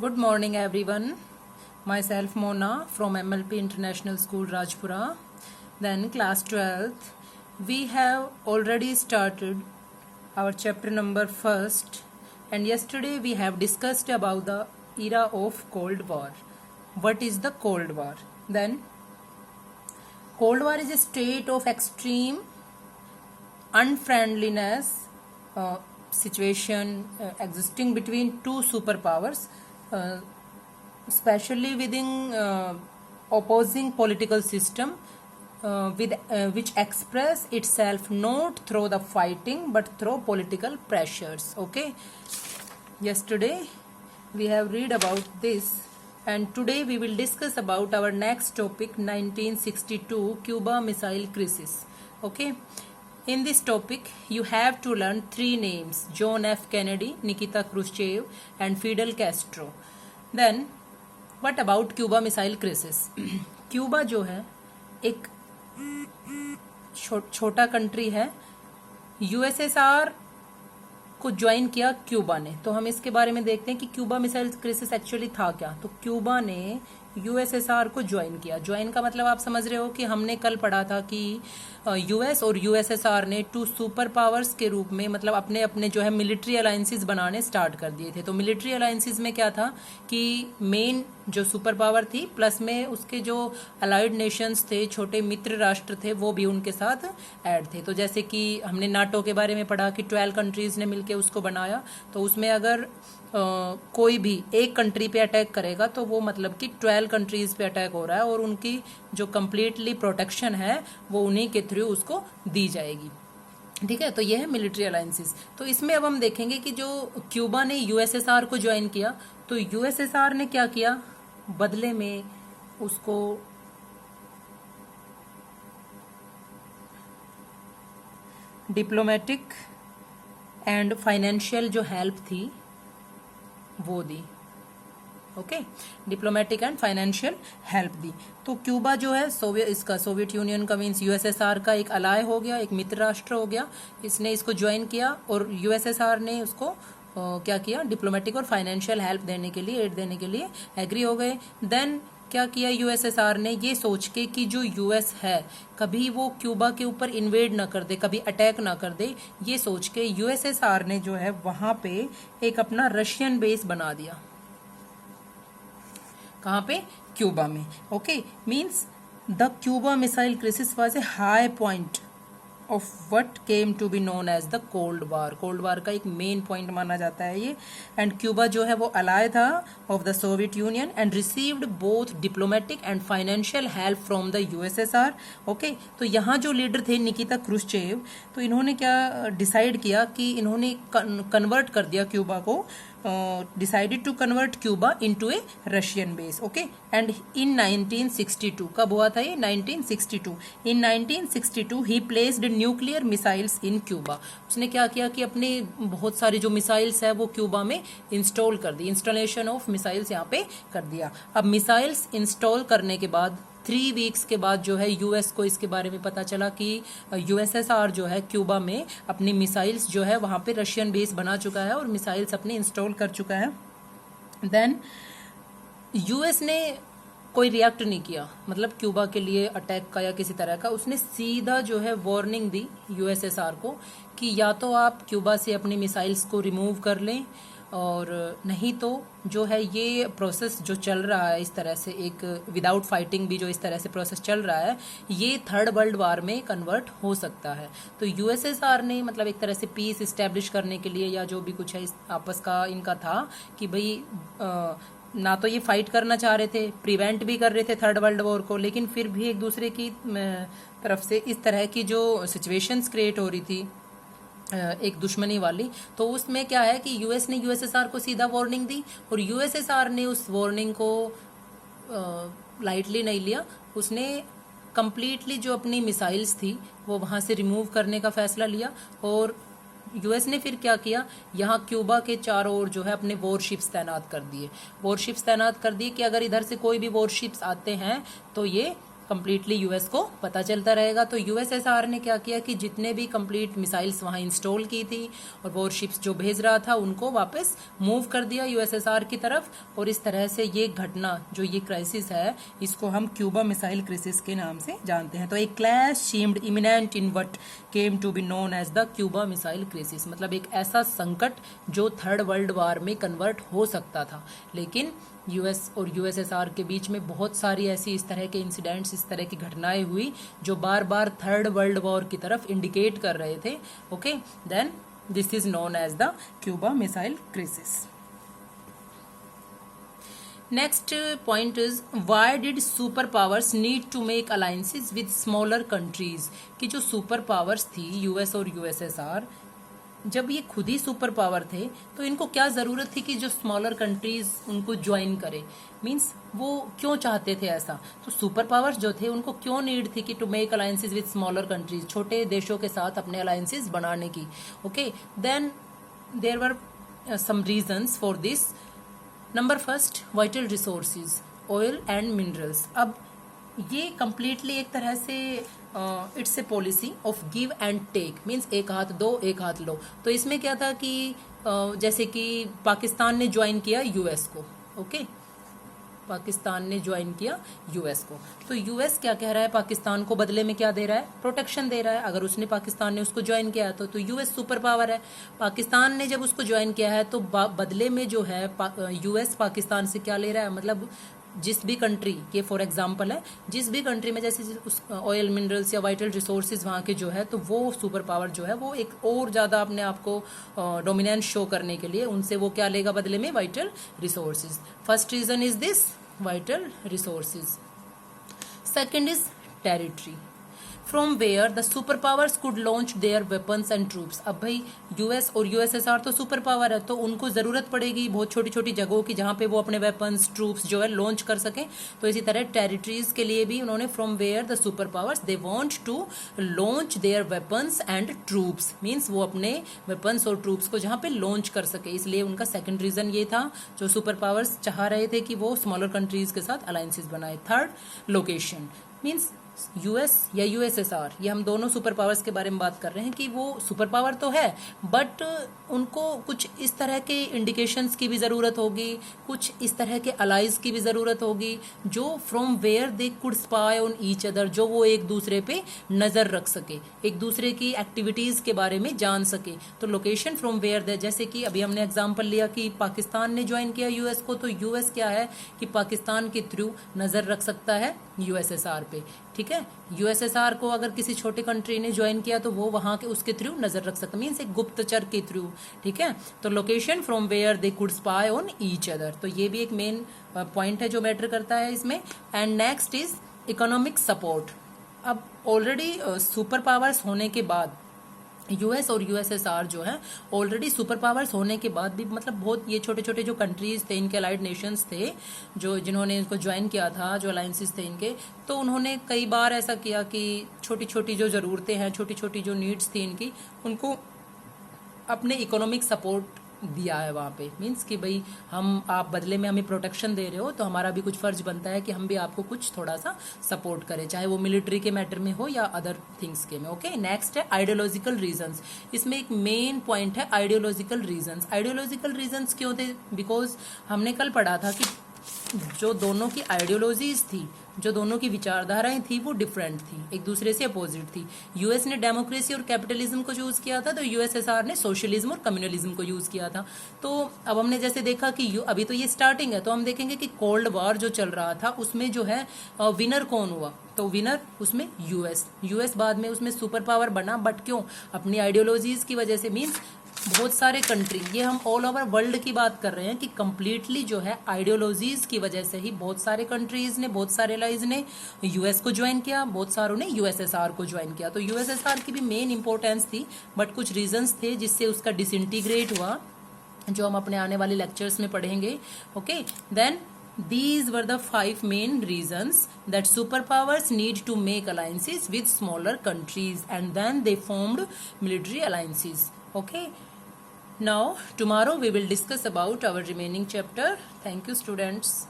Good morning, everyone. Myself Mona from MLP International School, Rajpura. Then class 12th. We have already started our chapter number first, and yesterday we have discussed about the era of Cold War. What is the Cold War? Then Cold War is a state of extreme unfriendliness situation existing between two superpowers, especially within opposing political system, which express itself not through the fighting but through political pressures. Okay, yesterday we have read about this, and today we will discuss about our next topic, 1962 Cuba Missile Crisis. Okay, in this topic you have to learn three names: John F. Kennedy, Nikita Khrushchev and Fidel Castro. Then what about Cuba Missile Crisis? Cuba जो है एक छोटा country है, USSR को join किया Cuba ने। तो हम इसके बारे में देखते हैं कि क्यूबा मिसाइल क्राइसिस एक्चुअली था क्या। तो क्यूबा ने यूएसएसआर को ज्वाइन किया। ज्वाइन का मतलब आप समझ रहे हो कि हमने कल पढ़ा था कि यूएस और यूएसएसआर ने टू सुपर पावर्स के रूप में मतलब अपने अपने जो है मिलिट्री अलायंसेस बनाने स्टार्ट कर दिए थे। तो मिलिट्री अलायंसेस में क्या था कि मेन जो सुपर पावर थी प्लस में उसके जो अलाइड नेशंस थे, छोटे मित्र राष्ट्र थे, वो भी उनके साथ ऐड थे। तो जैसे कि हमने नाटो के बारे में पढ़ा कि 12 कंट्रीज ने मिलकर उसको बनाया। तो उसमें अगर कोई भी एक कंट्री पे अटैक करेगा तो वो मतलब कि 12 कंट्रीज पे अटैक हो रहा है और उनकी जो कंप्लीटली प्रोटेक्शन है वो उन्हीं के थ्रू उसको दी जाएगी। ठीक है, तो ये है मिलिट्री अलायंसेस। तो इसमें अब हम देखेंगे कि जो क्यूबा ने यूएसएसआर को ज्वाइन किया, तो यूएसएसआर ने क्या किया, बदले में उसको डिप्लोमेटिक एंड फाइनेंशियल जो हेल्प थी वो दी। Okay, diplomatic and financial help दी। तो क्यूबा जो है सोवियत यूनियन का मीन्स यूएसएसआर का एक अलाय हो गया, एक मित्र राष्ट्र हो गया। इसने इसको ज्वाइन किया और यूएसएसआर ने उसको क्या किया, डिप्लोमेटिक और फाइनेंशियल हेल्प देने के लिए, एड देने के लिए एग्री हो गए। देन क्या किया यूएसएसआर ने, ये सोच के कि जो यूएस है कभी वो क्यूबा के ऊपर इन्वेड ना कर दे, कभी अटैक ना कर दे, ये सोच के यूएसएसआर ने जो है वहां पे एक अपना रशियन बेस बना दिया। कहाँ पे? क्यूबा में। Okay, means the Cuba missile crisis was a high point of what came to be known as the cold war. Cold war का एक मेन पॉइंट माना जाता है ये। एंड क्यूबा जो है वो अलाय था of the Soviet union and received both diplomatic and financial help from the USSR. Okay, तो यहाँ जो लीडर थे निकिता क्रुश्चेव, तो इन्होंने क्या डिसाइड किया कि इन्होंने कन्वर्ट कर दिया क्यूबा को, decided to convert Cuba into a Russian base. Okay, and in 1962, कब हुआ था ये? 1962. In 1962 he placed nuclear missiles in Cuba. उसने क्या किया कि अपने बहुत सारी जो मिसाइल्स है वो क्यूबा में इंस्टॉल कर दी। इंस्टॉलेशन ऑफ मिसाइल्स यहाँ पे कर दिया। अब मिसाइल्स इंस्टॉल करने के बाद 3 वीक्स के बाद जो है यूएस को इसके बारे में पता चला कि यूएसएसआर जो है क्यूबा में अपनी मिसाइल्स जो है वहाँ पे रशियन बेस बना चुका है और मिसाइल्स अपनी इंस्टॉल कर चुका है। देन यूएस ने कोई रिएक्ट नहीं किया, मतलब क्यूबा के लिए अटैक का या किसी तरह का। उसने सीधा जो है वार्निंग दी यूएसएसआर को कि या तो आप क्यूबा से अपनी मिसाइल्स को रिमूव कर लें और नहीं तो जो है ये प्रोसेस जो चल रहा है इस तरह से, एक विदाउट फाइटिंग भी जो इस तरह से प्रोसेस चल रहा है, ये थर्ड वर्ल्ड वार में कन्वर्ट हो सकता है। तो यूएसएसआर ने मतलब एक तरह से पीस इस्टेब्लिश करने के लिए या जो भी कुछ है इस आपस का इनका था कि भाई ना तो ये फाइट करना चाह रहे थे, प्रिवेंट भी कर रहे थे थर्ड वर्ल्ड वॉर को, लेकिन फिर भी एक दूसरे की तरफ से इस तरह की जो सिचुएशंस क्रिएट हो रही थी एक दुश्मनी वाली, तो उसमें क्या है कि यूएस ने यूएसएसआर को सीधा वार्निंग दी और यूएसएसआर ने उस वार्निंग को लाइटली नहीं लिया। उसने कंप्लीटली जो अपनी मिसाइल्स थी वो वहां से रिमूव करने का फैसला लिया और यूएस ने फिर क्या किया, यहाँ क्यूबा के चारों ओर जो है अपने वॉरशिप्स तैनात कर दिए। वॉरशिप्स तैनात कर दिए कि अगर इधर से कोई भी वॉरशिप्स आते हैं तो ये कंप्लीटली यूएस को पता चलता रहेगा। तो यूएसएसआर ने क्या किया कि जितने भी कंप्लीट मिसाइल्स वहां इंस्टॉल की थी और वॉरशिप्स जो भेज रहा था उनको वापस मूव कर दिया यूएसएसआर की तरफ, और इस तरह से ये घटना जो ये क्राइसिस है इसको हम क्यूबा मिसाइल क्राइसिस के नाम से जानते हैं। तो एक clash seemed imminent in what came to be known as the Cuba missile crisis, मतलब एक ऐसा संकट जो थर्ड वर्ल्ड वार में कन्वर्ट हो सकता था। लेकिन यूएस और यूएसएसआर के बीच में बहुत सारी ऐसी इस तरह के इंसिडेंट्स, इस तरह की घटनाएं हुई जो बार बार थर्ड वर्ल्ड वॉर की तरफ इंडिकेट कर रहे थे। Okay, then this is known as the Cuba missile crisis. Next point is why did super powers need to make alliances with smaller countries, कि जो सुपर पावर्स थी यूएस और USSR, जब ये खुद ही सुपर पावर थे तो इनको क्या जरूरत थी कि जो स्मॉलर कंट्रीज उनको ज्वाइन करे, मींस वो क्यों चाहते थे ऐसा। तो सुपर पावर्स जो थे उनको क्यों नीड थी कि to make alliances with smaller countries, छोटे देशों के साथ अपने अलायंसेस बनाने की। Okay, then there were some reasons for this. Number first, vital resources, oil and minerals. अब ये कंप्लीटली एक तरह से it's a policy of give and take, means एक हाथ दो एक हाथ लो। तो इसमें क्या था कि जैसे कि पाकिस्तान ने ज्वाइन किया यूएस को, ओके, पाकिस्तान ने ज्वाइन किया यूएस को, तो यूएस क्या कह रहा है, पाकिस्तान को बदले में क्या दे रहा है, प्रोटेक्शन दे रहा है। अगर उसने पाकिस्तान ने उसको ज्वाइन किया तो यूएस सुपर पावर है। पाकिस्तान ने जब उसको ज्वाइन किया है तो बदले में जो है यूएस पाकिस्तान से क्या ले रहा है, मतलब जिस भी कंट्री, ये फॉर एग्जांपल है, जिस भी कंट्री में जैसे उस ऑयल मिनरल्स या वाइटल रिसोर्सेज वहाँ के जो है, तो वो सुपर पावर जो है वो एक और ज़्यादा अपने आप को डोमिनेंस शो करने के लिए उनसे वो क्या लेगा बदले में, vital resources. First reason is this vital resources. Second is territory from where the super powers could launch their weapons and troops. अब भाई यूएस और यूएसएसआर तो सुपर पावर है, तो उनको जरूरत पड़ेगी बहुत छोटी छोटी जगहों की जहां पे वो अपने वेपन्स ट्रूप्स जो है लॉन्च कर सकें। तो इसी तरह टेरिटरीज के लिए भी उन्होंने from where the super powers they want to launch their weapons and troops, means वो अपने वेपन्स और ट्रूप्स को जहां पे लॉन्च कर सके, इसलिए उनका सेकंड रीजन ये था। जो सुपर पावर्स चाह रहे थे कि वो स्मॉलर कंट्रीज के साथ अलायंसेस बनाए। थर्ड, लोकेशन, मीन्स यूएस या यूएसएसआर, ये हम दोनों सुपर पावर्स के बारे में बात कर रहे हैं कि वो सुपर पावर तो है बट उनको कुछ इस तरह के इंडिकेशंस की भी ज़रूरत होगी, कुछ इस तरह के अलाइज की भी ज़रूरत होगी जो from where they could spy on each other, जो वो एक दूसरे पे नज़र रख सके, एक दूसरे की एक्टिविटीज़ के बारे में जान सके। तो लोकेशन फ्रॉम वेयर दे, जैसे कि अभी हमने एग्जाम्पल लिया कि पाकिस्तान ने ज्वाइन किया यूएस को, तो यूएस क्या है कि पाकिस्तान के थ्रू नज़र रख सकता है यूएसएसआर पे, ठीक है। यूएसएसआर को अगर किसी छोटे कंट्री ने ज्वाइन किया तो वो वहां के उसके थ्रू नजर रख सकता, मीन्स एक गुप्तचर के थ्रू, ठीक है। तो location from where they could spy on each other, तो ये भी एक मेन पॉइंट है जो मैटर करता है इसमें। And next is economic support. अब ऑलरेडी सुपर पावर्स होने के बाद यूएस और यूएसएसआर जो है ऑलरेडी सुपर पावर्स होने के बाद भी, मतलब बहुत ये छोटे छोटे जो कंट्रीज थे, इनके अलाइड नेशंस थे जो जिन्होंने इनको ज्वाइन किया था, जो अलायंसेस थे इनके, तो उन्होंने कई बार ऐसा किया कि छोटी छोटी जो ज़रूरतें हैं, छोटी छोटी जो नीड्स थी इनकी, उनको अपने इकोनॉमिक सपोर्ट दिया है वहाँ पे, मीन्स कि भाई हम, आप बदले में हमें प्रोटेक्शन दे रहे हो तो हमारा भी कुछ फर्ज बनता है कि हम भी आपको कुछ थोड़ा सा सपोर्ट करें, चाहे वो मिलिट्री के मैटर में हो या अदर थिंग्स के में। ओके, नेक्स्ट है आइडियोलॉजिकल रीजंस। इसमें एक मेन पॉइंट है आइडियोलॉजिकल रीजंस। आइडियोलॉजिकल रीजंस क्यों थे, बिकॉज हमने कल पढ़ा था कि जो दोनों की आइडियोलॉजीज थी, जो दोनों की विचारधाराएं थी, वो डिफरेंट थी, एक दूसरे से अपोजिट थी। यूएस ने डेमोक्रेसी और कैपिटलिज्म को यूज किया था, तो यूएसएसआर ने सोशलिज्म और कम्युनलिज्म को यूज किया था। तो अब हमने जैसे देखा कि अभी तो ये स्टार्टिंग है, तो हम देखेंगे कि कोल्ड वॉर जो चल रहा था उसमें जो है विनर कौन हुआ, तो विनर उसमें यूएस बाद में उसमें सुपर पावर बना, बट क्यों, अपनी आइडियोलॉजीज की वजह से। मीन्स बहुत सारे कंट्री, ये हम ऑल ओवर वर्ल्ड की बात कर रहे हैं कि कंप्लीटली जो है आइडियोलॉजीज की वजह से ही बहुत सारे कंट्रीज ने, बहुत सारे लाइज ने यूएस को ज्वाइन किया, बहुत सारों ने यूएसएसआर को ज्वाइन किया। तो यूएसएसआर की भी मेन इंपॉर्टेंस थी, बट कुछ रीजंस थे जिससे उसका डिसइंटीग्रेट हुआ, जो हम अपने आने वाले लेक्चर्स में पढ़ेंगे। Okay, then these were the 5 main reasons that superpowers need to make alliances with smaller countries, and then they formed military alliances. Okay, now tomorrow we will discuss about our remaining chapter. Thank you students.